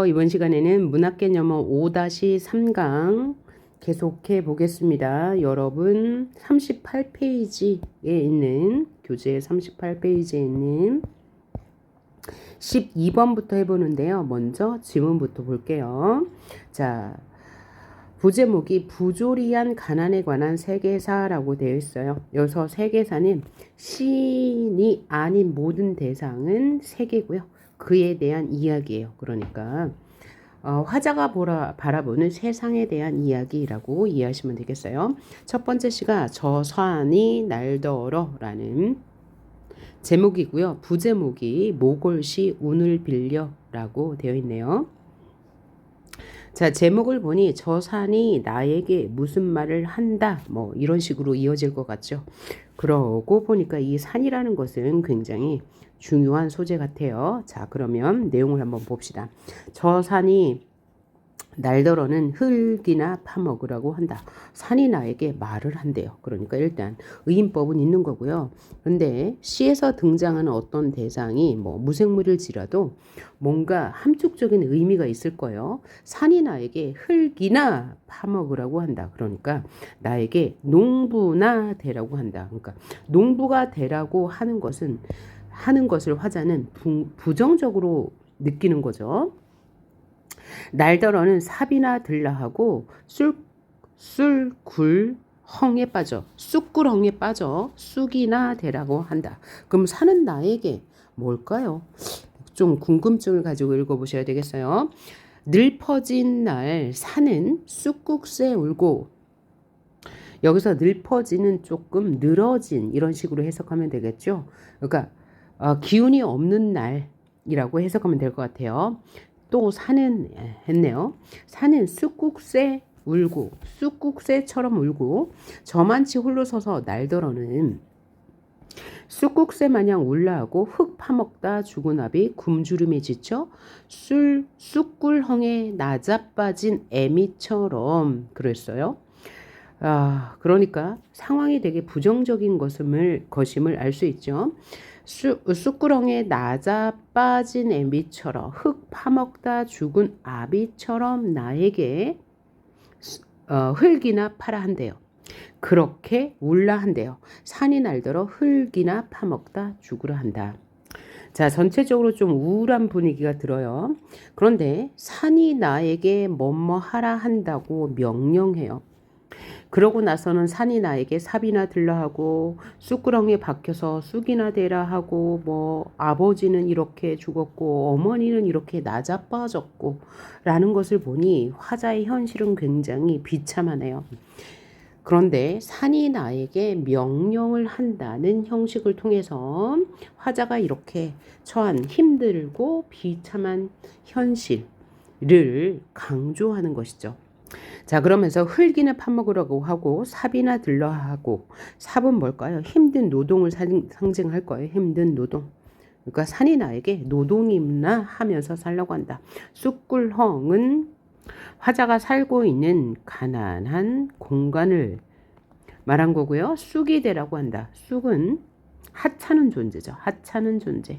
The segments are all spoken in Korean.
이번 시간에는 문학개념어 5-3강 계속해 보겠습니다. 여러분 38페이지에 있는 교재 38페이지에 있는 12번부터 해보는데요. 먼저 지문부터 볼게요. 자, 부제목이 부조리한 가난에 관한 세계사라고 되어 있어요. 여기서 세계사는 시인이 아닌 모든 대상은 세계고요. 그에 대한 이야기예요. 그러니까 화자가 바라보는 세상에 대한 이야기라고 이해하시면 되겠어요. 첫 번째 시가 저 산이 날더러라는 제목이고요. 부제목이 모골시 운을 빌려라고 되어 있네요. 자, 제목을 보니 저 산이 나에게 무슨 말을 한다 뭐 이런 식으로 이어질 것 같죠. 그러고 보니까 이 산이라는 것은 굉장히 중요한 소재 같아요. 자, 그러면 내용을 한번 봅시다. 저 산이 날더러는 흙이나 파먹으라고 한다. 산이 나에게 말을 한대요. 그러니까 일단 의인법은 있는 거고요. 그런데 시에서 등장하는 어떤 대상이 뭐 무생물일지라도 뭔가 함축적인 의미가 있을 거예요. 산이 나에게 흙이나 파먹으라고 한다. 그러니까 나에게 농부나 되라고 한다. 그러니까 농부가 되라고 하는 것을 화자는 부정적으로 느끼는 거죠. 날더러는 삽이나 들라하고 쑥꿀헝에 빠져 쑥이나 되라고 한다. 그럼 사는 나에게 뭘까요? 좀 궁금증을 가지고 읽어보셔야 되겠어요. 늘 퍼진 날 산은 쑥국새 울고, 여기서 늘 퍼지는 조금 늘어진 이런 식으로 해석하면 되겠죠. 그러니까 기운이 없는 날이라고 해석하면 될 것 같아요. 또 산은 했네요. 산은 쑥국새 울고 쑥국새처럼 울고 저만치 홀로 서서 날더러는 쑥국새 마냥 울라하고 흙 파먹다 죽은 아비 굶주림에 지쳐 쑥꿀헝에 나자빠진 애미처럼 그랬어요. 그러니까 상황이 되게 부정적인 것임을 알 수 있죠. 쑥구렁에 낮아 빠진 애미처럼 흙 파먹다 죽은 아비처럼 나에게 흙이나 파라 한대요. 그렇게 울라 한대요. 산이 날더러 흙이나 파먹다 죽으라 한다. 자, 전체적으로 좀 우울한 분위기가 들어요. 그런데 산이 나에게 뭐뭐 하라 한다고 명령해요. 그러고 나서는 산이 나에게 삽이나 들라 하고 쑥구렁에 박혀서 쑥이나 되라 하고 뭐 아버지는 이렇게 죽었고 어머니는 이렇게 나자빠졌고 라는 것을 보니 화자의 현실은 굉장히 비참하네요. 그런데 산이 나에게 명령을 한다는 형식을 통해서 화자가 이렇게 처한 힘들고 비참한 현실을 강조하는 것이죠. 자, 그러면서 흙이나 파먹으라고 하고 삽이나 들러 하고, 삽은 뭘까요? 힘든 노동을 상징할 거예요. 힘든 노동. 그러니까 산이 나에게 노동이나 하면서 살라고 한다. 쑥꿀헝은 화자가 살고 있는 가난한 공간을 말한 거고요. 쑥이 되라고 한다. 쑥은 하찮은 존재죠. 하찮은 존재.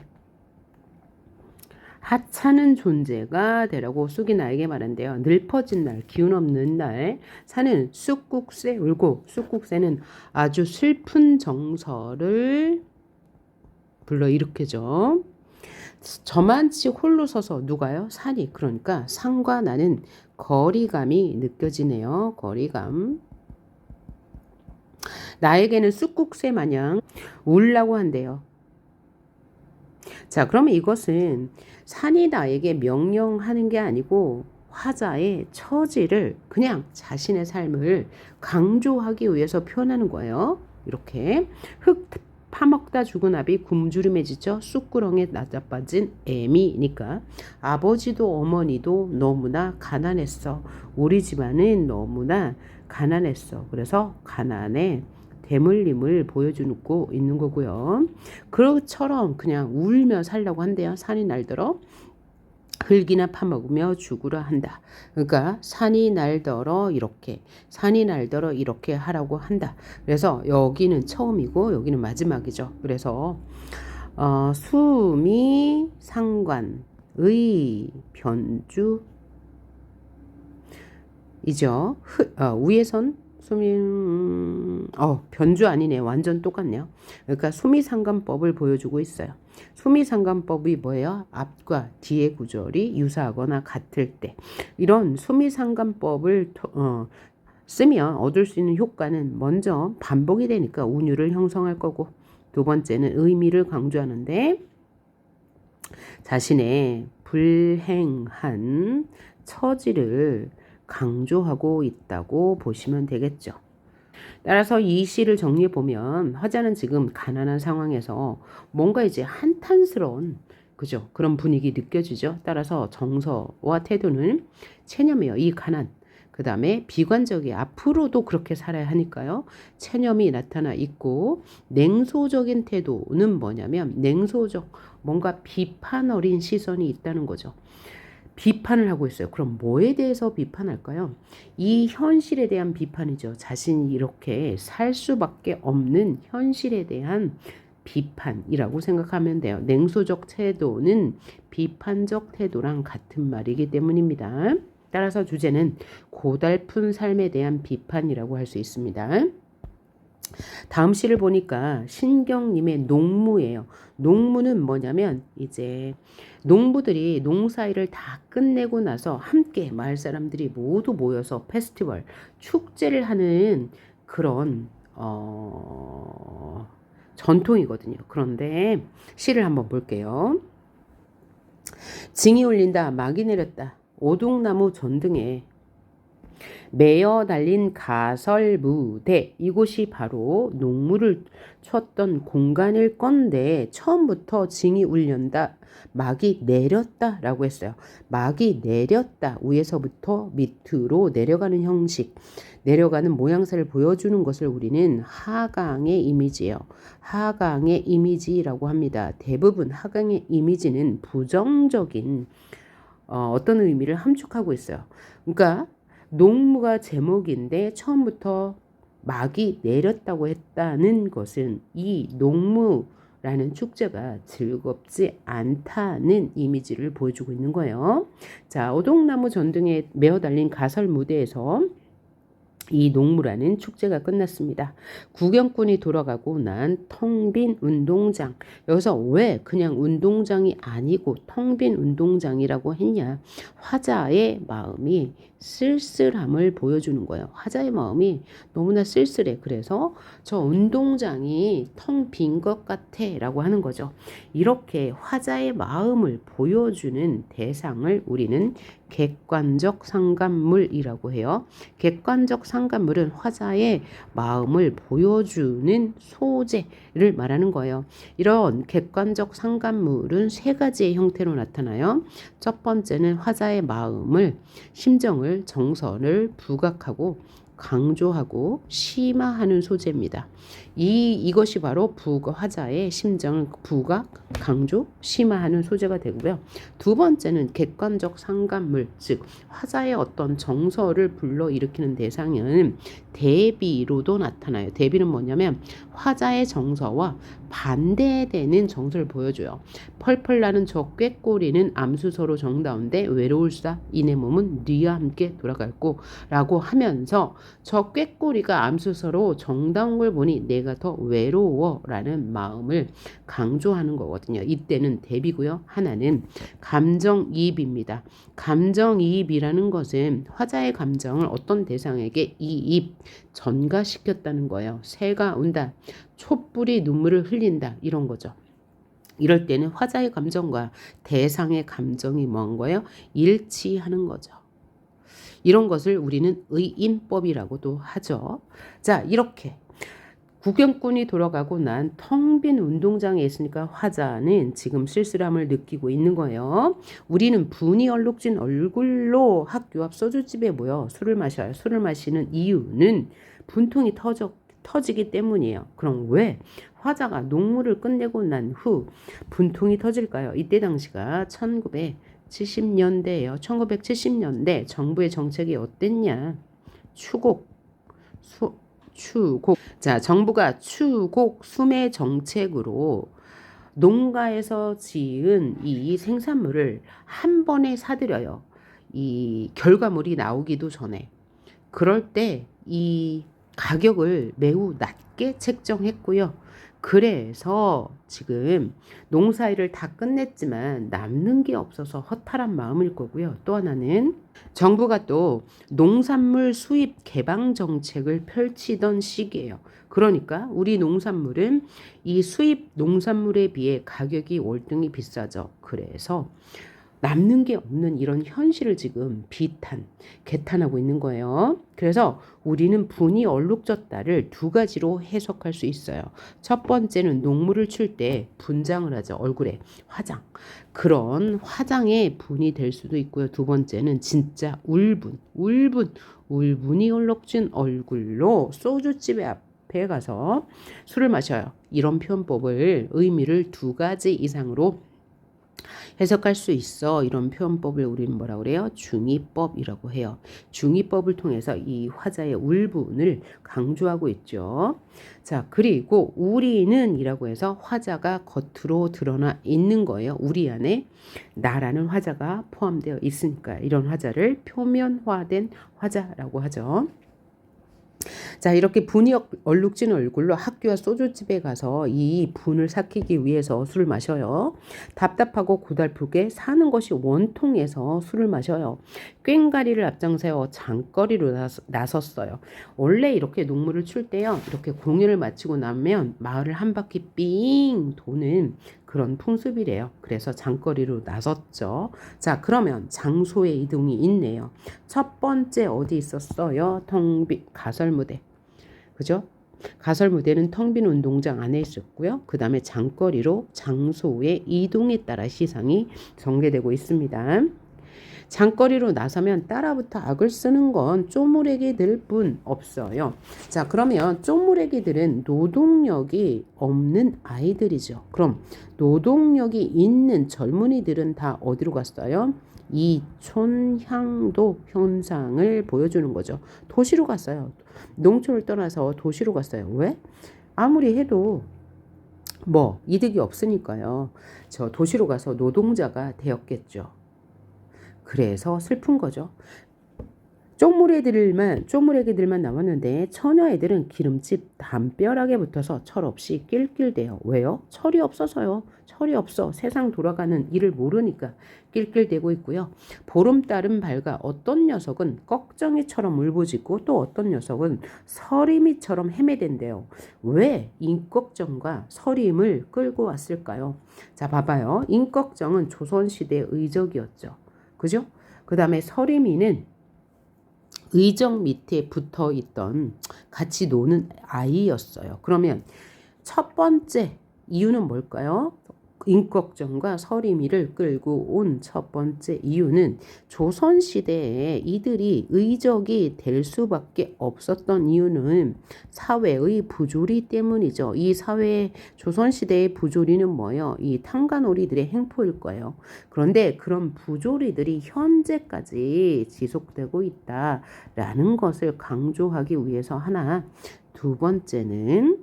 하찮은 존재가 되라고 쑥이 나에게 말한대요. 늘 퍼진 날, 기운 없는 날, 산은 쑥국새 울고, 쑥국새는 아주 슬픈 정서를 불러일으키죠. 저만치 홀로 서서 누가요? 산이. 그러니까 산과 나는 거리감이 느껴지네요. 거리감. 나에게는 쑥국새 마냥 울라고 한대요. 자, 그러면 이것은 산이 나에게 명령하는 게 아니고 화자의 처지를 그냥 자신의 삶을 강조하기 위해서 표현하는 거예요. 이렇게 흙 파먹다 죽은 아비 굶주림에 지쳐 쑥구렁에 나자빠진 애미니까 아버지도 어머니도 너무나 가난했어. 우리 집안은 너무나 가난했어. 그래서 가난에 대물림을 보여주고 있는 거고요. 그처럼 그냥 울며 살려고 한대요. 산이 날더러 흙이나 파먹으며 죽으라 한다. 그러니까 산이 날더러 이렇게 하라고 한다. 그래서 여기는 처음이고 여기는 마지막이죠. 그래서 수미 상관 의 변주 이죠. 위에선 변주 아니네. 완전 똑같네요. 그러니까 수미상관법을 보여주고 있어요. 수미상관법이 뭐예요? 앞과 뒤의 구절이 유사하거나 같을 때. 이런 수미상관법을 쓰면 얻을 수 있는 효과는 먼저 반복이 되니까 운율을 형성할 거고, 두 번째는 의미를 강조하는데 자신의 불행한 처지를 강조하고 있다고 보시면 되겠죠. 따라서 이 시를 정리해 보면 화자는 지금 가난한 상황에서 뭔가 이제 한탄스러운 그죠? 그런 분위기 느껴지죠. 따라서 정서와 태도는 체념이에요. 이 가난. 그 다음에 비관적이 앞으로도 그렇게 살아야 하니까요. 체념이 나타나 있고 냉소적인 태도는 뭐냐면 냉소적 뭔가 비판 어린 시선이 있다는 거죠. 비판을 하고 있어요. 그럼 뭐에 대해서 비판할까요? 이 현실에 대한 비판이죠. 자신이 이렇게 살 수밖에 없는 현실에 대한 비판이라고 생각하면 돼요. 냉소적 태도는 비판적 태도랑 같은 말이기 때문입니다. 따라서 주제는 고달픈 삶에 대한 비판이라고 할 수 있습니다. 다음 시를 보니까 신경님의 농무예요. 농무는 뭐냐면 이제 농부들이 농사일을 다 끝내고 나서 함께 마을 사람들이 모두 모여서 페스티벌, 축제를 하는 그런 전통이거든요. 그런데 시를 한번 볼게요. 징이 울린다, 막이 내렸다. 오동나무 전등에 매어 달린 가설무대, 이곳이 바로 농무를 쳤던 공간일 건데 처음부터 징이 울린다, 막이 내렸다 라고 했어요. 막이 내렸다, 위에서부터 밑으로 내려가는 형식, 내려가는 모양새를 보여주는 것을 우리는 하강의 이미지예요. 하강의 이미지라고 합니다. 대부분 하강의 이미지는 부정적인 어떤 의미를 함축하고 있어요. 그러니까 농무가 제목인데 처음부터 막이 내렸다고 했다는 것은 이 농무라는 축제가 즐겁지 않다는 이미지를 보여주고 있는 거예요. 자, 오동나무 전등에 메어 달린 가설 무대에서 이 농무라는 축제가 끝났습니다. 구경꾼이 돌아가고 난 텅 빈 운동장. 여기서 왜 그냥 운동장이 아니고 텅 빈 운동장이라고 했냐. 화자의 마음이 쓸쓸함을 보여주는 거예요. 화자의 마음이 너무나 쓸쓸해. 그래서 저 운동장이 텅 빈 것 같아 라고 하는 거죠. 이렇게 화자의 마음을 보여주는 대상을 우리는 객관적 상관물이라고 해요. 객관적 상관물은 화자의 마음을 보여주는 소재를 말하는 거예요. 이런 객관적 상관물은 세 가지의 형태로 나타나요. 첫 번째는 화자의 마음을, 심정을, 정서를 부각하고 강조하고 심화하는 소재입니다. 이것이 바로 화자의 심정을 부각, 강조, 심화하는 소재가 되고요. 두 번째는 객관적 상관물, 즉 화자의 어떤 정서를 불러일으키는 대상은 대비로도 나타나요. 대비는 뭐냐면 화자의 정서와 반대되는 정서를 보여줘요. 펄펄 나는 저 꾀꼬리는 암수서로 정다운데 외로울사 이내 몸은 네와 함께 돌아갈고 라고 하면서 저 꾀꼬리가 암수서로 정다운 걸 보니 내가 더 외로워 라는 마음을 강조하는 거거든요. 이때는 대비고요. 하나는 감정이입입니다. 감정이입이라는 것은 화자의 감정을 어떤 대상에게 이입, 전가시켰다는 거예요. 새가 운다, 촛불이 눈물을 흘린다 이런 거죠. 이럴 때는 화자의 감정과 대상의 감정이 뭔 거예요? 일치하는 거죠. 이런 것을 우리는 의인법이라고도 하죠. 자, 이렇게 구경꾼이 돌아가고 난 텅 빈 운동장에 있으니까 화자는 지금 쓸쓸함을 느끼고 있는 거예요. 우리는 분이 얼룩진 얼굴로 학교 앞 소주집에 모여 술을 마셔요. 술을 마시는 이유는 분통이 터지기 때문이에요. 그럼 왜 화자가 농무를 끝내고 난 후 분통이 터질까요? 이때 당시가 1970년대예요. 1970년대 정부의 정책이 어땠냐? 추곡. 자, 정부가 추곡 수매 정책으로 농가에서 지은 이 생산물을 한 번에 사들여요. 이 결과물이 나오기도 전에. 그럴 때 이 가격을 매우 낮게 책정했고요. 그래서 지금 농사일을 다 끝냈지만 남는 게 없어서 허탈한 마음일 거고요. 또 하나는 정부가 또 농산물 수입 개방 정책을 펼치던 시기예요. 그러니까 우리 농산물은 이 수입 농산물에 비해 가격이 월등히 비싸죠. 그래서 남는 게 없는 이런 현실을 지금 개탄하고 있는 거예요. 그래서 우리는 분이 얼룩졌다를 두 가지로 해석할 수 있어요. 첫 번째는 녹물을 출 때 분장을 하죠. 얼굴에 화장. 그런 화장에 분이 될 수도 있고요. 두 번째는 진짜 울분이 얼룩진 얼굴로 소주집에 앞에 가서 술을 마셔요. 이런 표현법을 의미를 두 가지 이상으로 해석할 수 있어. 이런 표현법을 우리는 뭐라 그래요? 중의법이라고 해요. 중의법을 통해서 이 화자의 울분을 강조하고 있죠. 자, 그리고 우리는 이라고 해서 화자가 겉으로 드러나 있는 거예요. 우리 안에 나라는 화자가 포함되어 있으니까 이런 화자를 표면화된 화자라고 하죠. 자, 이렇게 분이 얼룩진 얼굴로 학교와 소주집에 가서 이 분을 삭히기 위해서 술을 마셔요. 답답하고 고달프게 사는 것이 원통해서 술을 마셔요. 꽹가리를 앞장세워 장거리로 나섰어요. 원래 이렇게 농물을 출 때요. 이렇게 공연을 마치고 나면 마을을 한 바퀴 삥 도는 그런 풍습이래요. 그래서 장거리로 나섰죠. 자, 그러면 장소의 이동이 있네요. 첫 번째 어디 있었어요? 가설무대. 그죠? 가설무대는 텅 빈 운동장 안에 있었고요. 그 다음에 장거리로 장소의 이동에 따라 시상이 전개되고 있습니다. 장거리로 나서면 따라붙어 악을 쓰는 건 쪼무레기들 뿐 없어요. 자, 그러면 쪼무레기들은 노동력이 없는 아이들이죠. 그럼 노동력이 있는 젊은이들은 다 어디로 갔어요? 이촌향도 현상을 보여주는 거죠. 도시로 갔어요. 농촌을 떠나서 도시로 갔어요. 왜? 아무리 해도 뭐 이득이 없으니까요. 저 도시로 가서 노동자가 되었겠죠. 그래서 슬픈 거죠. 쪼무레기들만 남았는데 처녀애들은 기름집 담벼락에 붙어서 철없이 낄낄대요. 왜요? 철이 없어서요. 철이 없어. 세상 돌아가는 일을 모르니까 낄낄대고 있고요. 보름달은 밝아 어떤 녀석은 꺽정이처럼 울부짖고 또 어떤 녀석은 서림이처럼 헤매댄대요. 왜 임꺽정과 서림을 끌고 왔을까요? 자, 봐봐요. 임꺽정은 조선시대의 의적이었죠. 그죠? 그 다음에 서림이는 의적 밑에 붙어 있던 같이 노는 아이였어요. 그러면 첫 번째 이유는 뭘까요? 임꺽정과 서림이를 끌고 온 첫 번째 이유는 조선시대에 이들이 의적이 될 수밖에 없었던 이유는 사회의 부조리 때문이죠. 이 사회 조선시대의 부조리는 뭐예요? 이 탕가놀이들의 행포일 거예요. 그런데 그런 부조리들이 현재까지 지속되고 있다라는 것을 강조하기 위해서 하나, 두 번째는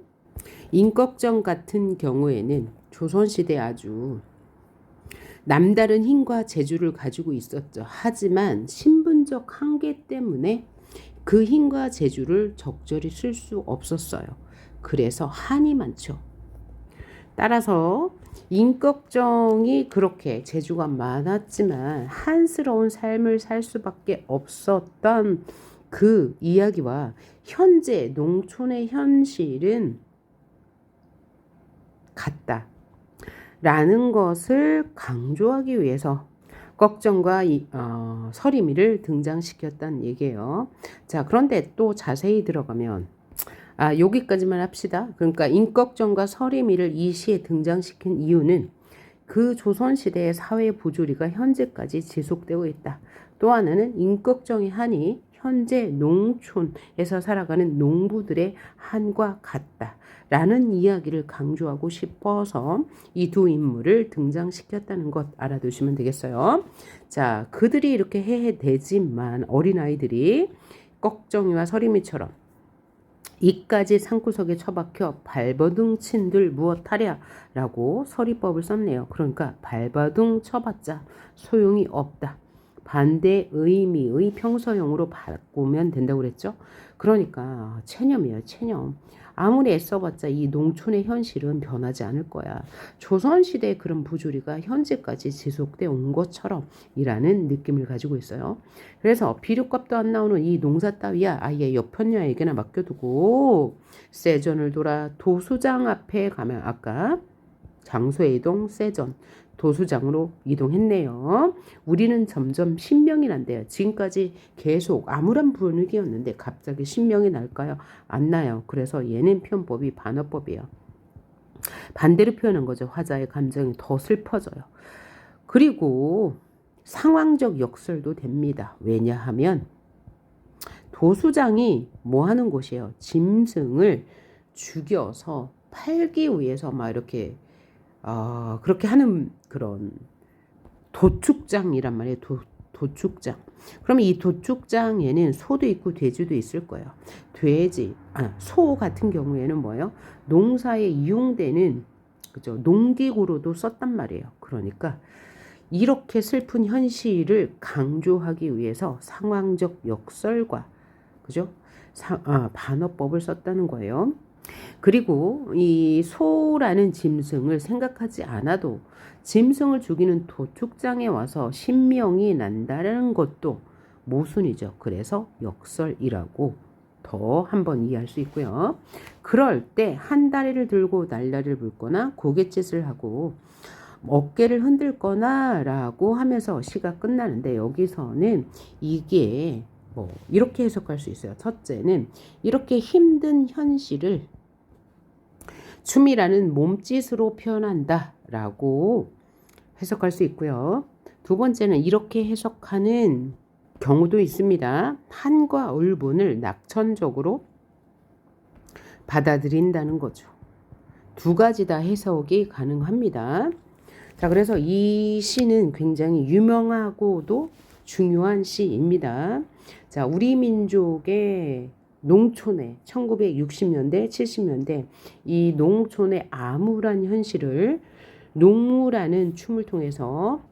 임꺽정 같은 경우에는 조선시대 아주 남다른 힘과 재주를 가지고 있었죠. 하지만 신분적 한계 때문에 그 힘과 재주를 적절히 쓸 수 없었어요. 그래서 한이 많죠. 따라서 임꺽정이 그렇게 재주가 많았지만 한스러운 삶을 살 수밖에 없었던 그 이야기와 현재 농촌의 현실은 같다. 라는 것을 강조하기 위해서 꺽정과 서림이를 등장시켰다는 얘기예요. 자, 그런데 또 자세히 들어가면 여기까지만 합시다. 그러니까 임꺽정과 서림이를 이 시에 등장시킨 이유는 그 조선시대의 사회 부조리가 현재까지 지속되고 있다. 또 하나는 임꺽정의 한이 현재 농촌에서 살아가는 농부들의 한과 같다. 라는 이야기를 강조하고 싶어서 이 두 인물을 등장시켰다는 것 알아두시면 되겠어요. 자, 그들이 이렇게 해대지만 어린아이들이 꺽정이와 서림이처럼 이까지 산구석에 처박혀 발버둥 친들 무엇하랴 라고 서리법을 썼네요. 그러니까 발버둥 쳐봤자 소용이 없다. 반대 의미의 평서형으로 바꾸면 된다고 그랬죠. 그러니까 체념이에요. 체념. 아무리 애써봤자 이 농촌의 현실은 변하지 않을 거야. 조선시대의 그런 부조리가 현재까지 지속돼 온 것처럼 이라는 느낌을 가지고 있어요. 그래서 비료값도 안 나오는 이 농사 따위야 아예 옆편녀에게나 맡겨두고 세전을 돌아 도수장 앞에 가면 아까 장소의 이동 세전 도수장으로 이동했네요. 우리는 점점 신명이 난대요. 지금까지 계속 암울한 분위기였는데 갑자기 신명이 날까요? 안 나요. 그래서 얘는 표현법이 반어법이에요. 반대로 표현한 거죠. 화자의 감정이 더 슬퍼져요. 그리고 상황적 역설도 됩니다. 왜냐하면 도수장이 뭐 하는 곳이에요? 짐승을 죽여서 팔기 위해서 막 이렇게 그렇게 하는 그런 도축장이란 말이에요. 도축장. 그러면 이 도축장에는 소도 있고 돼지도 있을 거예요. 소 같은 경우에는 뭐예요? 농사에 이용되는 그죠? 농기구로도 썼단 말이에요. 그러니까 이렇게 슬픈 현실을 강조하기 위해서 상황적 역설과 그죠? 반어법을 썼다는 거예요. 그리고 이 소라는 짐승을 생각하지 않아도 짐승을 죽이는 도축장에 와서 신명이 난다는 것도 모순이죠. 그래서 역설이라고 더 한번 이해할 수 있고요. 그럴 때 한 다리를 들고 날라리를 불거나 고갯짓을 하고 어깨를 흔들거나 라고 하면서 시가 끝나는데 여기서는 이게 뭐 이렇게 해석할 수 있어요. 첫째는 이렇게 힘든 현실을 춤이라는 몸짓으로 표현한다 라고 해석할 수 있고요. 두 번째는 이렇게 해석하는 경우도 있습니다. 한과 울분을 낙천적으로 받아들인다는 거죠. 두 가지 다 해석이 가능합니다. 자, 그래서 이 시는 굉장히 유명하고도 중요한 시입니다. 자, 우리 민족의 농촌의 1960년대, 70년대 이 농촌의 암울한 현실을 농무라는 춤을 통해서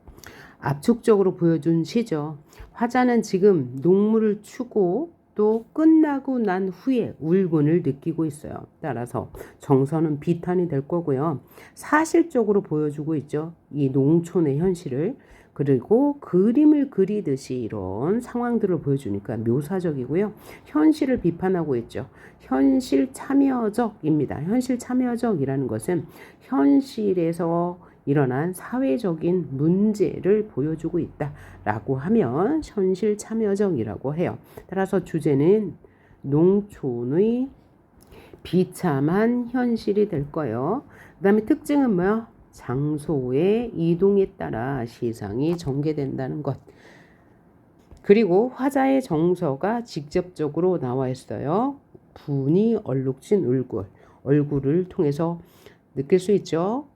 압축적으로 보여준 시죠. 화자는 지금 농무를 추고 또 끝나고 난 후에 울분을 느끼고 있어요. 따라서 정서는 비탄이 될 거고요. 사실적으로 보여주고 있죠. 이 농촌의 현실을. 그리고 그림을 그리듯이 이런 상황들을 보여주니까 묘사적이고요. 현실을 비판하고 있죠. 현실 참여적입니다. 현실 참여적이라는 것은 현실에서 일어난 사회적인 문제를 보여주고 있다라고 하면 현실 참여적이라고 해요. 따라서 주제는 농촌의 비참한 현실이 될 거예요. 그 다음에 특징은 뭐야? 장소의 이동에 따라 시상이 전개된다는 것. 그리고 화자의 정서가 직접적으로 나와 있어요. 분이 얼룩진 얼굴을 통해서 느낄 수 있죠.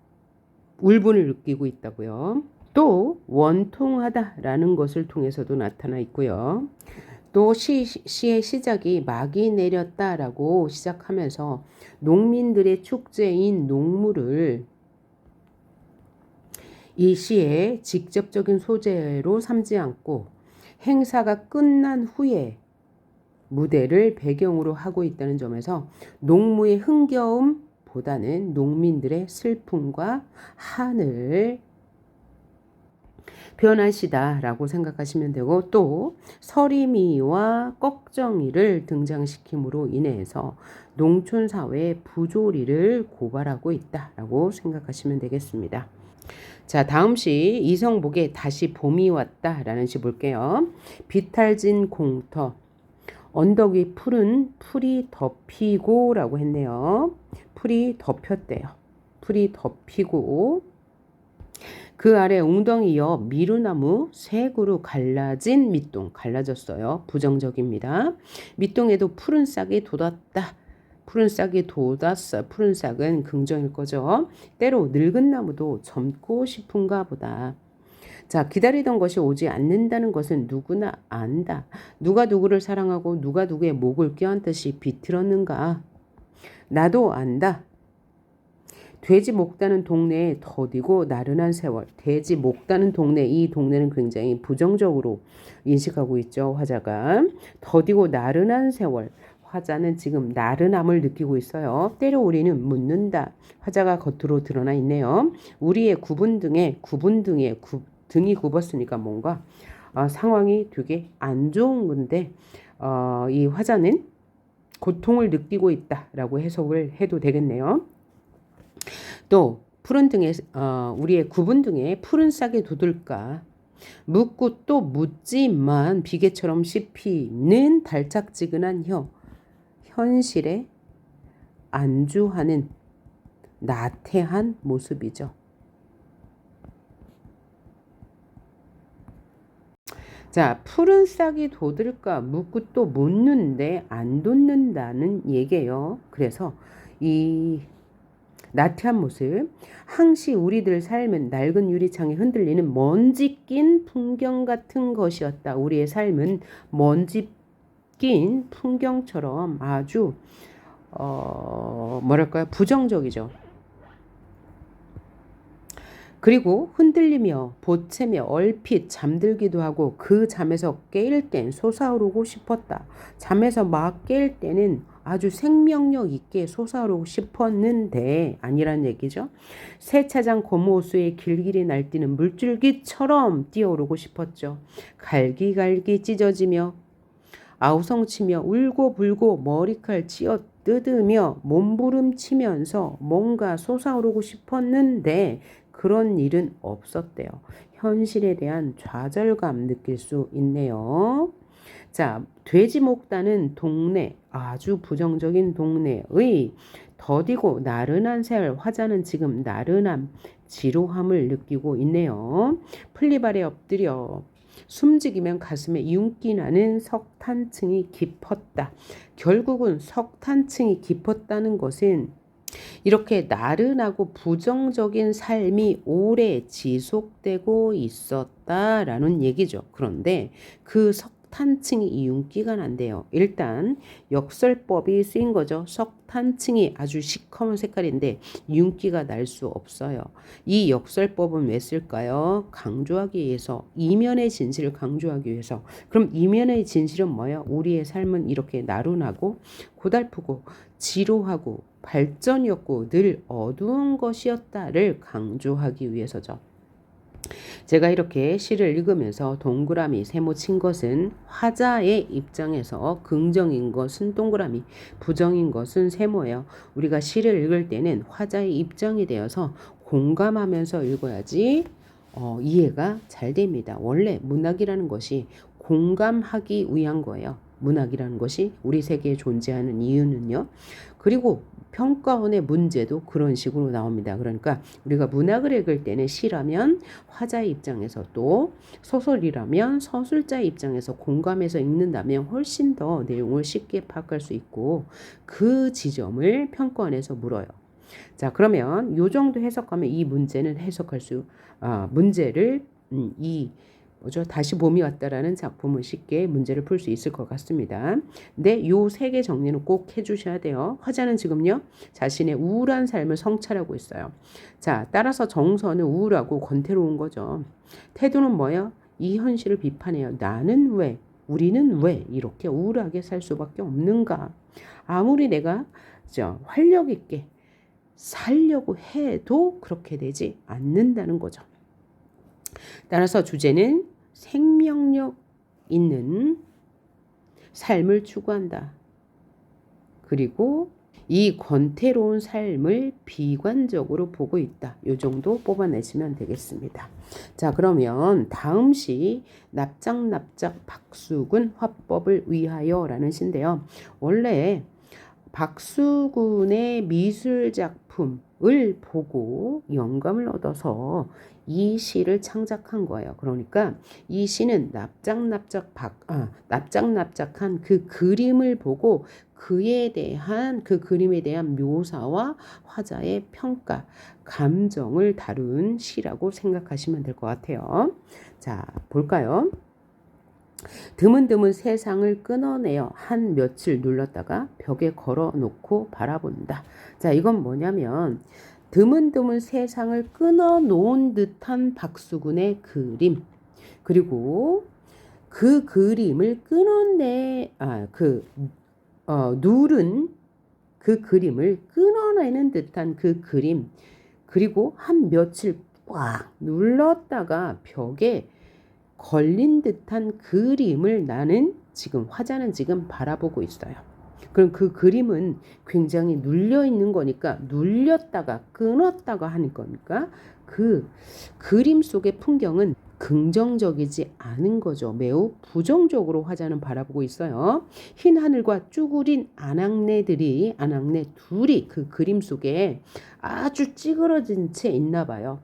울분을 느끼고 있다고요. 또 원통하다라는 것을 통해서도 나타나 있고요. 또 시의 시작이 막이 내렸다라고 시작하면서 농민들의 축제인 농무를 이 시의 직접적인 소재로 삼지 않고 행사가 끝난 후에 무대를 배경으로 하고 있다는 점에서 농무의 흥겨움보다는 농민들의 슬픔과 한을 표현한 시다라고 생각하시면 되고 또 서리미와 꺽정이를 등장시킴으로 인해서 농촌 사회의 부조리를 고발하고 있다라고 생각하시면 되겠습니다. 자, 다음 시 이성복의 다시 봄이 왔다라는 시 볼게요. 비탈진 공터 언덕 위 풀은 풀이 덮이고라고 했네요. 풀이 덮였대요. 풀이 덮이고 그 아래 웅덩이여 미루나무 세 그루 갈라진 밑동 갈라졌어요. 부정적입니다. 밑동에도 푸른 싹이 돋았다. 푸른 싹이 돋았어. 푸른 싹은 긍정일 거죠. 때로 늙은 나무도 젊고 싶은가 보다. 자, 기다리던 것이 오지 않는다는 것은 누구나 안다. 누가 누구를 사랑하고 누가 누구의 목을 껴안듯이 비틀었는가. 나도 안다. 돼지 목다는 동네에 더디고 나른한 세월. 돼지 목다는 동네, 이 동네는 굉장히 부정적으로 인식하고 있죠. 화자가. 더디고 나른한 세월. 화자는 지금 나른함을 느끼고 있어요. 때로 우리는 묻는다. 화자가 겉으로 드러나 있네요. 우리의 등이 굽었으니까 뭔가 상황이 되게 안 좋은 건데 이 화자는 고통을 느끼고 있다라고 해석을 해도 되겠네요. 또 푸른 등에 우리의 굽은 등에 푸른 싹이 돋을까. 묻고 또 묻지만 비계처럼 씹히는 달짝지근한 현실에 안주하는 나태한 모습이죠. 자, 푸른 싹이 돋을까. 묻고 또 묻는데 안 돋는다는 얘기예요. 그래서 이 나태한 모습. 항시 우리들 삶은 낡은 유리창에 흔들리는 먼지 낀 풍경 같은 것이었다. 우리의 삶은 먼지 낀 풍경처럼 아주 뭐랄까요? 부정적이죠. 그리고 흔들리며 보채며 얼핏 잠들기도 하고 그 잠에서 깨일 땐 솟아오르고 싶었다. 잠에서 막 깨일 때는 아주 생명력 있게 솟아오르고 싶었는데 아니란 얘기죠. 세차장 고무호수에 길길이 날뛰는 물줄기처럼 뛰어오르고 싶었죠. 갈기갈기 찢어지며 아우성치며 울고불고 머리칼 찧어 뜯으며 몸부림치면서 뭔가 솟아오르고 싶었는데 그런 일은 없었대요. 현실에 대한 좌절감 느낄 수 있네요. 자, 돼지 목다는 동네, 아주 부정적인 동네의 더디고 나른한 세월. 화자는 지금 나른함, 지루함을 느끼고 있네요. 플리발에 엎드려 숨지기면 가슴에 윤기 나는 석탄층이 깊었다. 결국은 석탄층이 깊었다는 것은 이렇게 나른하고 부정적인 삶이 오래 지속되고 있었다라는 얘기죠. 그런데 그 석탄층이 이 윤기가 난대요. 일단 역설법이 쓰인 거죠. 석탄층이 아주 시커먼 색깔인데 윤기가 날 수 없어요. 이 역설법은 왜 쓸까요? 강조하기 위해서, 이면의 진실을 강조하기 위해서. 그럼 이면의 진실은 뭐예요? 우리의 삶은 이렇게 나른하고 고달프고 지루하고 발전이 없고 늘 어두운 것이었다를 강조하기 위해서죠. 제가 이렇게 시를 읽으면서 동그라미 세모 친 것은 화자의 입장에서 긍정인 것은 동그라미, 부정인 것은 세모예요. 우리가 시를 읽을 때는 화자의 입장이 되어서 공감하면서 읽어야지 이해가 잘 됩니다. 원래 문학이라는 것이 공감하기 위한 거예요. 문학이라는 것이 우리 세계에 존재하는 이유는요. 그리고 평가원의 문제도 그런 식으로 나옵니다. 그러니까 우리가 문학을 읽을 때는 시라면 화자의 입장에서, 또 소설이라면 서술자의 입장에서 공감해서 읽는다면 훨씬 더 내용을 쉽게 파악할 수 있고 그 지점을 평가원에서 물어요. 자, 그러면 요 정도 해석하면 이 문제는 문제를 다시 봄이 왔다라는 작품을 쉽게 문제를 풀 수 있을 것 같습니다. 근데 요 세 개 정리는 꼭 해주셔야 돼요. 화자는 지금요, 자신의 우울한 삶을 성찰하고 있어요. 자, 따라서 정서는 우울하고 권태로운 거죠. 태도는 뭐예요? 이 현실을 비판해요. 나는 왜, 우리는 왜 이렇게 우울하게 살 수밖에 없는가? 아무리 내가 활력 있게 살려고 해도 그렇게 되지 않는다는 거죠. 따라서 주제는 생명력 있는 삶을 추구한다. 그리고 이 권태로운 삶을 비관적으로 보고 있다. 이 정도 뽑아내시면 되겠습니다. 자, 그러면 다음 시 납작납작 박수근 화법을 위하여 라는 시인데요. 원래 박수군의 미술 작품을 보고 영감을 얻어서 이 시를 창작한 거예요. 그러니까 이 시는 납작납작한 그 그림을 보고 그 그림에 대한 묘사와 화자의 평가, 감정을 다룬 시라고 생각하시면 될 것 같아요. 자, 볼까요? 드문드문 세상을 끊어내어 한 며칠 눌렀다가 벽에 걸어놓고 바라본다. 자, 이건 뭐냐면 드문드문 세상을 끊어놓은 듯한 박수군의 그림, 그리고 그 그림을 누른 그 그림을 끊어내는 듯한 그 그림, 그리고 한 며칠 꽉 눌렀다가 벽에 걸린 듯한 그림을 화자는 지금 바라보고 있어요. 그럼 그 그림은 굉장히 눌려 있는 거니까, 눌렸다가 끊었다가 하는 거니까 그 그림 속의 풍경은 긍정적이지 않은 거죠. 매우 부정적으로 화자는 바라보고 있어요. 흰 하늘과 쭈그린 아낙네 둘이 그 그림 속에 아주 찌그러진 채 있나 봐요.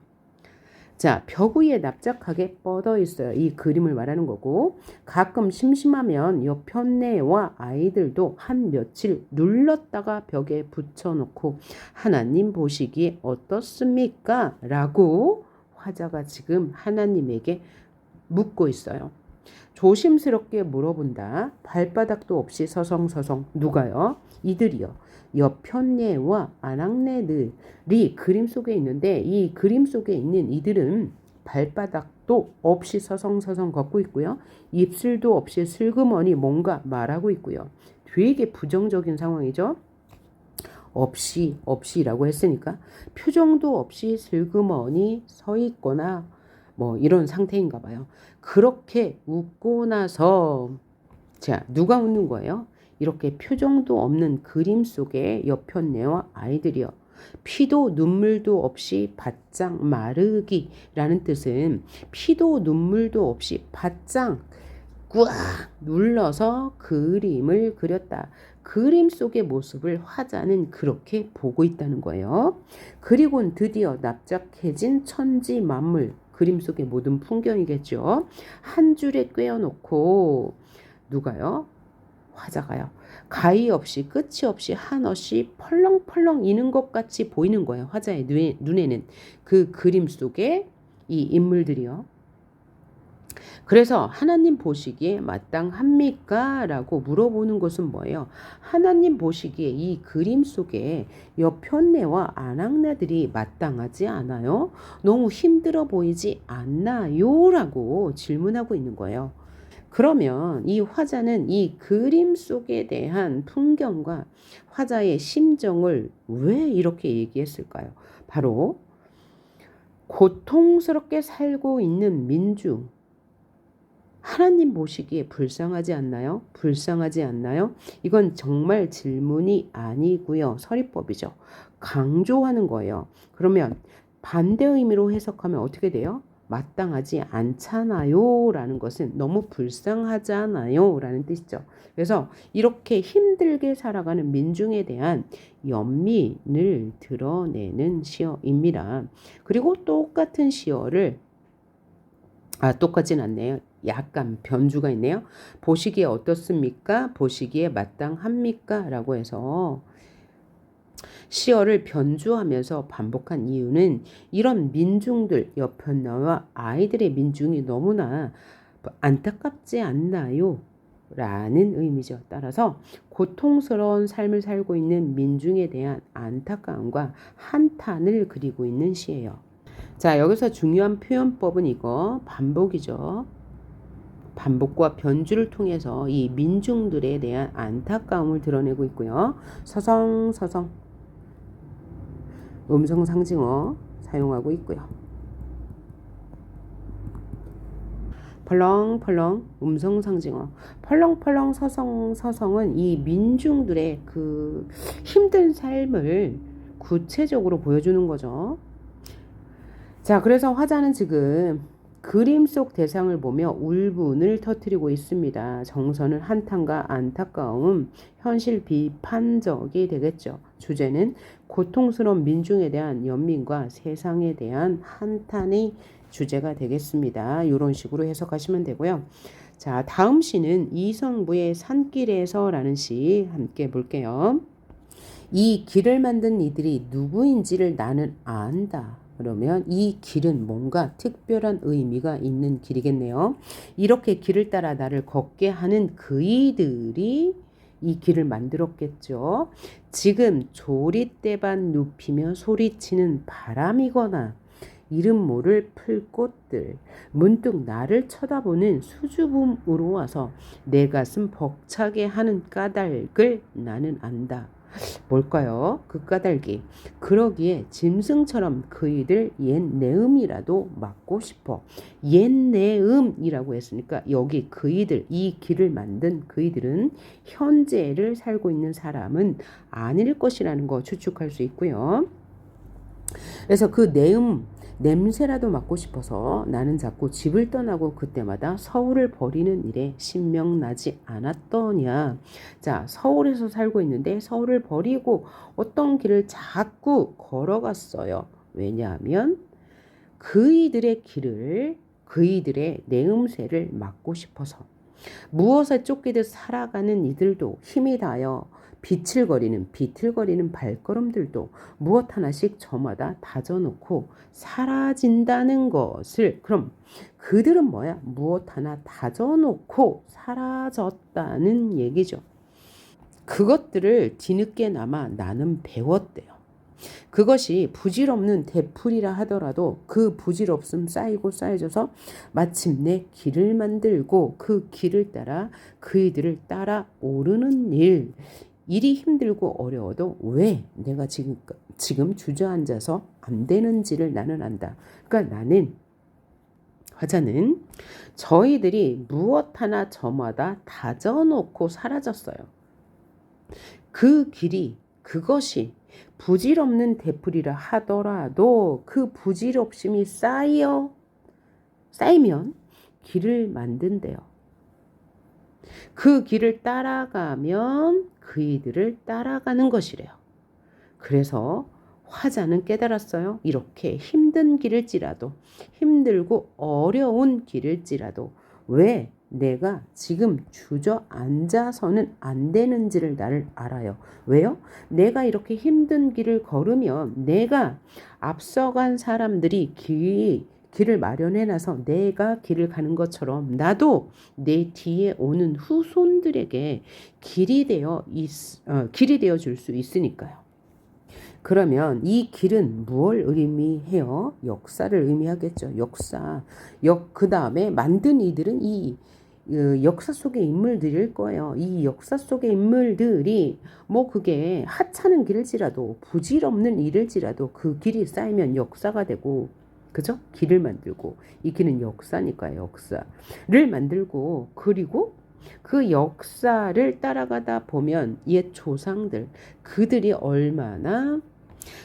자, 벽 위에 납작하게 뻗어 있어요. 이 그림을 말하는 거고, 가끔 심심하면 옆 편네와 아이들도 한 며칠 눌렀다가 벽에 붙여놓고 하나님 보시기에 어떻습니까? 라고 화자가 지금 하나님에게 묻고 있어요. 조심스럽게 물어본다. 발바닥도 없이 서성서성. 누가요? 이들이요. 옆 편네와 아낙네들이 그림 속에 있는데, 이 그림 속에 있는 이들은 발바닥도 없이 서성서성 걷고 있고요. 입술도 없이 슬그머니 뭔가 말하고 있고요. 되게 부정적인 상황이죠. 없이라고 했으니까 표정도 없이 슬그머니 서 있거나 뭐 이런 상태인가 봐요. 그렇게 웃고 나서, 자, 누가 웃는 거예요? 이렇게 표정도 없는 그림 속에 옆편네와 아이들이요. 피도 눈물도 없이 바짝 마르기라는 뜻은 피도 눈물도 없이 바짝 꽉 눌러서 그림을 그렸다. 그림 속의 모습을 화자는 그렇게 보고 있다는 거예요. 그리고는 드디어 납작해진 천지 만물, 그림 속의 모든 풍경이겠죠. 한 줄에 꿰어놓고, 누가요? 화자가요. 가히 없이 끝이 없이 한없이 펄렁펄렁 이는 것 같이 보이는 거예요. 화자의 눈에는 그 그림 속에 이 인물들이요. 그래서 하나님 보시기에 마땅합니까? 라고 물어보는 것은 뭐예요? 하나님 보시기에 이 그림 속에 옆 편네와 아낙네들이 마땅하지 않아요? 너무 힘들어 보이지 않나요? 라고 질문하고 있는 거예요. 그러면 이 화자는 이 그림 속에 대한 풍경과 화자의 심정을 왜 이렇게 얘기했을까요? 바로 고통스럽게 살고 있는 민중, 하나님 보시기에 불쌍하지 않나요? 불쌍하지 않나요? 이건 정말 질문이 아니고요. 서리법이죠. 강조하는 거예요. 그러면 반대 의미로 해석하면 어떻게 돼요? 마땅하지 않잖아요 라는 것은 너무 불쌍하잖아요 라는 뜻이죠. 그래서 이렇게 힘들게 살아가는 민중에 대한 연민을 드러내는 시어입니다. 그리고 똑같은 시어를 똑같진 않네요. 약간 변주가 있네요. 보시기에 어떻습니까? 보시기에 마땅합니까? 라고 해서 시어를 변주하면서 반복한 이유는 이런 민중들, 옆편나와 아이들의 민중이 너무나 안타깝지 않나요? 라는 의미죠. 따라서 고통스러운 삶을 살고 있는 민중에 대한 안타까움과 한탄을 그리고 있는 시예요. 자, 여기서 중요한 표현법은 이거 반복이죠. 반복과 변주를 통해서 이 민중들에 대한 안타까움을 드러내고 있고요. 서성서성 음성 상징어 사용하고 있고요. 펄렁펄렁 음성 상징어, 펄렁펄렁 서성은 이 민중들의 그 힘든 삶을 구체적으로 보여주는 거죠. 자, 그래서 화자는 지금 그림 속 대상을 보며 울분을 터뜨리고 있습니다. 정서는 한탄과 안타까움, 현실 비판적이 되겠죠. 주제는 고통스러운 민중에 대한 연민과 세상에 대한 한탄의 주제가 되겠습니다. 이런 식으로 해석하시면 되고요. 자, 다음 시는 이성부의 산길에서라는 시 함께 볼게요. 이 길을 만든 이들이 누구인지를 나는 안다. 그러면 이 길은 뭔가 특별한 의미가 있는 길이겠네요. 이렇게 길을 따라 나를 걷게 하는 그이들이 이 길을 만들었겠죠. 지금 조리대반 눕히며 소리치는 바람이거나 이름 모를 풀꽃들, 문득 나를 쳐다보는 수줍음으로 와서 내 가슴 벅차게 하는 까닭을 나는 안다. 뭘까요? 그 까닭이. 그러기에 짐승처럼 그이들 옛 내음이라도 맞고 싶어. 옛 내음이라고 했으니까 여기 그이들, 이 길을 만든 그이들은 현재를 살고 있는 사람은 아닐 것이라는 거 추측할 수 있고요. 그래서 그 냄새라도 맡고 싶어서 나는 자꾸 집을 떠나고 그때마다 서울을 버리는 일에 신명나지 않았더냐. 자, 서울에서 살고 있는데 서울을 버리고 어떤 길을 자꾸 걸어갔어요. 왜냐하면 그이들의 길을, 그이들의 내음새를 맡고 싶어서. 무엇에 쫓기듯 살아가는 이들도 힘이 다하여 비틀거리는 발걸음들도 무엇 하나씩 저마다 다져놓고 사라진다는 것을, 그럼 그들은 뭐야? 무엇 하나 다져놓고 사라졌다는 얘기죠. 그것들을 뒤늦게나마 나는 배웠대요. 그것이 부질없는 대풀이라 하더라도 그 부질없음 쌓이고 쌓여져서 마침내 길을 만들고 그 길을 따라 그이들을 따라 오르는 일이 힘들고 어려워도 왜 내가 지금 주저앉아서 안 되는지를 나는 안다. 그러니까 나는, 화자는 저희들이 무엇 하나 저마다 다져놓고 사라졌어요. 그 길이, 그것이 부질없는 대풀이라 하더라도 그 부질없음이 쌓이면 길을 만든대요. 그 길을 따라가면 그이들을 따라가는 것이래요. 그래서 화자는 깨달았어요. 이렇게 힘든 길일지라도, 힘들고 어려운 길일지라도 왜 내가 지금 주저앉아서는 안 되는지를 나를 알아요. 왜요? 내가 이렇게 힘든 길을 걸으면 내가 앞서간 사람들이 길을 마련해놔서 내가 길을 가는 것처럼 나도 내 뒤에 오는 후손들에게 길이 되어 줄 수 있으니까요. 그러면 이 길은 무엇을 의미해요? 역사를 의미하겠죠. 그 다음에 만든 이들은 이 역사 속의 인물들일 거예요. 이 역사 속의 인물들이 뭐 그게 하찮은 길일지라도 부질없는 일일지라도 그 길이 쌓이면 역사가 되고, 그죠? 길을 만들고, 이 길은 역사니까요. 역사를 만들고, 그리고 그 역사를 따라가다 보면 옛 조상들, 그들이 얼마나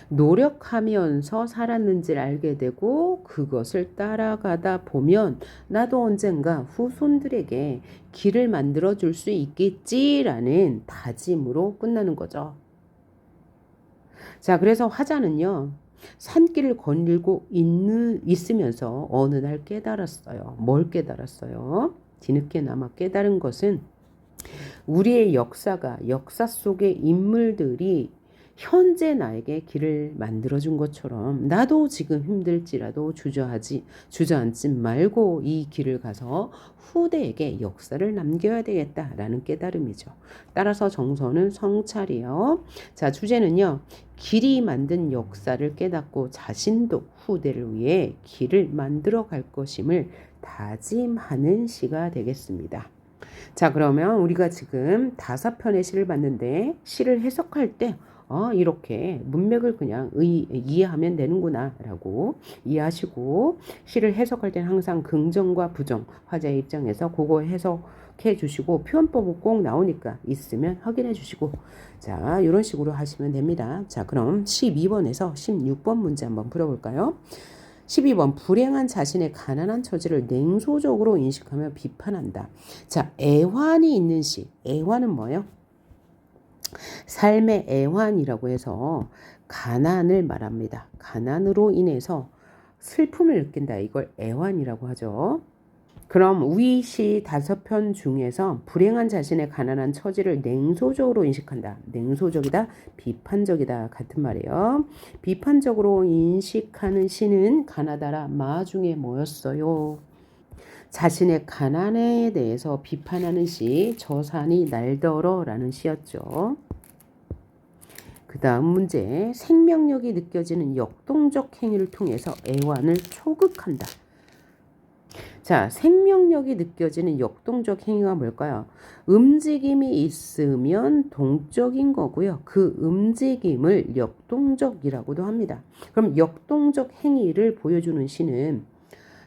노력하면서 살았는지를 알게 되고, 그것을 따라가다 보면 나도 언젠가 후손들에게 길을 만들어 줄 수 있겠지라는 다짐으로 끝나는 거죠. 자, 그래서 화자는요, 산길을 거닐고 있으면서 어느 날 깨달았어요. 뭘 깨달았어요? 뒤늦게나마 깨달은 것은 우리의 역사 속의 인물들이 현재 나에게 길을 만들어준 것처럼 나도 지금 힘들지라도 주저앉지 말고 이 길을 가서 후대에게 역사를 남겨야 되겠다라는 깨달음이죠. 따라서 정서는 성찰이에요. 자, 주제는요. 길이 만든 역사를 깨닫고 자신도 후대를 위해 길을 만들어 갈 것임을 다짐하는 시가 되겠습니다. 자, 그러면 우리가 지금 5편의 시를 봤는데 시를 해석할 때 이렇게 문맥을 그냥 이해하면 되는구나 라고 이해하시고, 시를 해석할 때는 항상 긍정과 부정, 화자의 입장에서 그거 해석해 주시고, 표현법은 꼭 나오니까 있으면 확인해 주시고, 자, 이런 식으로 하시면 됩니다. 자, 그럼 12번에서 16번 문제 한번 풀어볼까요? 12번 불행한 자신의 가난한 처지를 냉소적으로 인식하며 비판한다. 자, 애환이 있는 시. 애환은 뭐예요? 삶의 애환이라고 해서 가난을 말합니다. 가난으로 인해서 슬픔을 느낀다. 이걸 애환이라고 하죠. 그럼 위 시 5편 중에서 불행한 자신의 가난한 처지를 냉소적으로 인식한다. 냉소적이다, 비판적이다 같은 말이에요. 비판적으로 인식하는 시는 가나다라 마 중에 뭐였어요? 자신의 가난에 대해서 비판하는 시 저산이 날더러라는 시였죠. 그 다음 문제. 생명력이 느껴지는 역동적 행위를 통해서 애환을 초극한다. 자, 생명력이 느껴지는 역동적 행위가 뭘까요? 움직임이 있으면 동적인 거고요. 그 움직임을 역동적이라고도 합니다. 그럼 역동적 행위를 보여주는 시는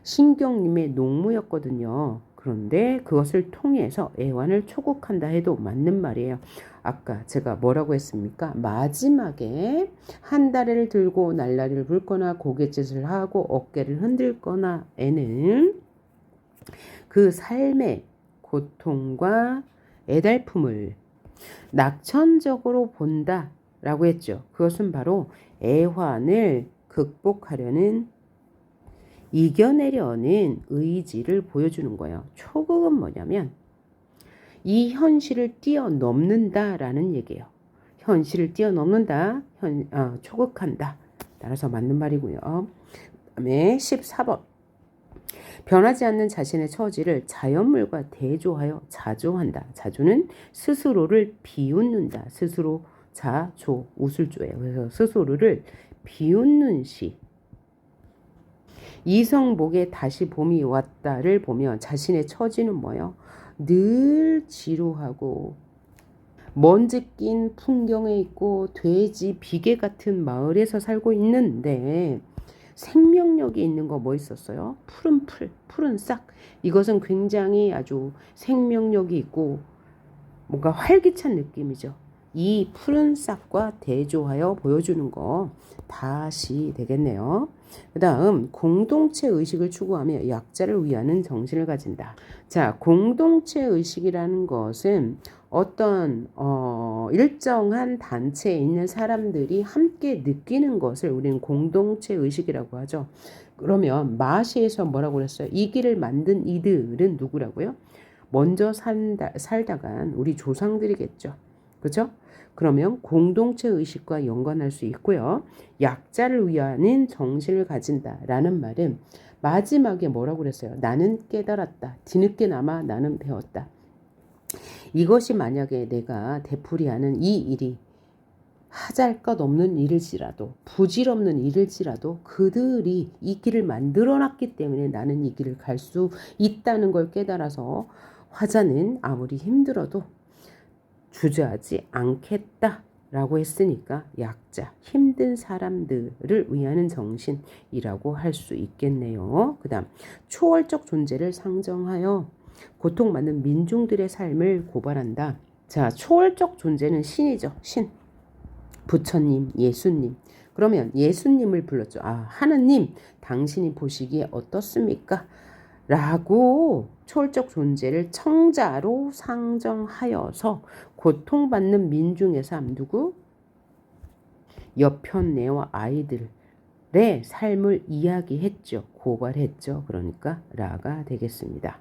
신경님의 농무였거든요. 그런데 그것을 통해서 애환을 초국한다 해도 맞는 말이에요. 아까 제가 뭐라고 했습니까? 마지막에 한 다리를 들고 날라리를 불거나 고갯짓을 하고 어깨를 흔들거나 에는 그 삶의 고통과 애달픔을 낙천적으로 본다라고 했죠. 그것은 바로 애환을 극복하려는 이겨내려는 의지를 보여주는 거예요. 초극은 뭐냐면 이 현실을 뛰어넘는다라는 얘기예요. 현실을 뛰어넘는다, 초극한다. 따라서 맞는 말이고요. 그다음에 14번. 변하지 않는 자신의 처지를 자연물과 대조하여 자조한다. 자조는 스스로를 비웃는다. 스스로 자조, 웃을조예요. 그래서 스스로를 비웃는 시. 이성복의 다시 봄이 왔다를 보면 자신의 처지는 뭐예요? 늘 지루하고 먼지 낀 풍경에 있고 돼지 비계 같은 마을에서 살고 있는데 생명력이 있는 거 뭐 있었어요? 푸른 풀, 푸른 싹. 이것은 굉장히 아주 생명력이 있고 뭔가 활기찬 느낌이죠. 이 푸른 싹과 대조하여 보여주는 거 다시 되겠네요. 그 다음 공동체 의식을 추구하며 약자를 위하는 정신을 가진다. 자, 공동체 의식이라는 것은 어떤 일정한 단체에 있는 사람들이 함께 느끼는 것을 우리는 공동체 의식이라고 하죠. 그러면 마시에서 뭐라고 그랬어요? 이 길을 만든 이들은 누구라고요? 먼저 살다간 우리 조상들이겠죠. 그렇죠? 그러면 공동체 의식과 연관할 수 있고요. 약자를 위하는 정신을 가진다라는 말은 마지막에 뭐라고 그랬어요? 나는 깨달았다. 뒤늦게나마 나는 배웠다. 이것이 만약에 내가 되풀이하는 이 일이 하잘 것 없는 일일지라도 부질없는 일일지라도 그들이 이 길을 만들어놨기 때문에 나는 이 길을 갈 수 있다는 걸 깨달아서 화자는 아무리 힘들어도 주저하지 않겠다라고 했으니까 약자, 힘든 사람들을 위하는 정신이라고 할 수 있겠네요. 그 다음 초월적 존재를 상정하여 고통받는 민중들의 삶을 고발한다. 자, 초월적 존재는 신이죠. 신. 부처님, 예수님. 그러면 예수님을 불렀죠. 아, 하느님, 당신이 보시기에 어떻습니까? 라고 초월적 존재를 청자로 상정하여서 고통받는 민중의 삶, 누구? 여편네와 아이들의 삶을 이야기했죠. 고발했죠. 그러니까 라가 되겠습니다.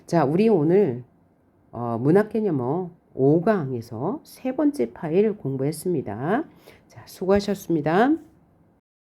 자, 우리 오늘 문학개념어 5강에서 세 번째 파일 공부했습니다. 자, 수고하셨습니다.